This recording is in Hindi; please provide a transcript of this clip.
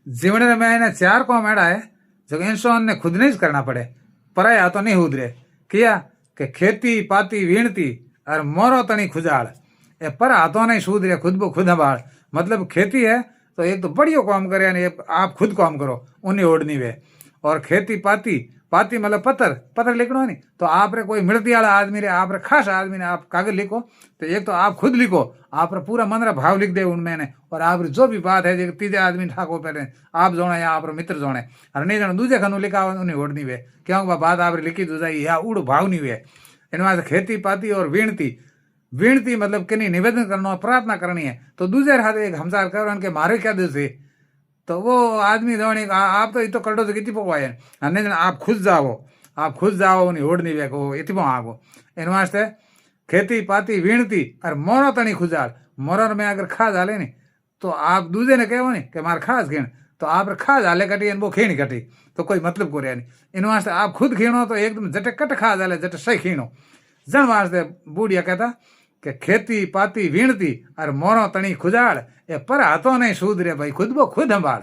जीवने में इन्हें चार काम एड़ा है जो इंसान ने खुद नहीं करना पड़े, पराया हाथों नहीं उधरे। किया कि खेती पाती वीणती और मोरो तनी खुजाड़, ए पर हाथों नहीं सूधरे, खुद बो खुद हबाड़। मतलब खेती है तो एक तो बढ़िया काम करे यानी आप खुद काम करो, उन्हें ओढ़नी वे। और खेती पाती, पाती मतलब पत्थर, पत्थर लिखना नहीं तो आप रे कोई मिलती वाला आदमी रे, आप रे खास आदमी ने आप कागज लिखो तो एक तो आप खुद लिखो, आप रे पूरा मन रा भाव लिख दे उनमें ने। और आप जो भी बात है जो तीजे आदमी ठाको पहले आप जोड़े या आप मित्र जोड़े और नहीं जाने दूजे खनु लिखा उन्हें ओढ़नी वे, क्यों बात आप लिखी तो जाए या उड़ भाव नहीं वे। इन खेती पाती और वीणती, वीणती मतलब कि निवेदन करना, प्रार्थना करनी है तो दूसरे हाथ एक हमसार करो के मारे क्या दिल से तो वो आदमी दौड़ी आप तो इतो कटो तो कितनी पकवाए अन्य जन आप खुद जाओ, आप खुद जाओ नहीं ओढ़ नहीं वेको इतनी आगो। इन वास्ते खेती पाती वीणती और मोरो तनी खुजाल, मोर में अगर खा डाले नहीं तो आप दूजे ने कहो नहीं कि मार खास खीण तो आप खा डाले कटी वो खीण कटी तो कोई मतलब को रहा नहीं। इन वास्ते आप खुद खीणो तो एकदम जटे कट खा डाले जटे सही खीणो। जन वास्ते बूढ़िया कहता कि खेती पाती वीणती और मोरो तनी खुजाड़, ए पर हाथों नहीं सूद रे भाई, खुद बो खुद हंबाड़।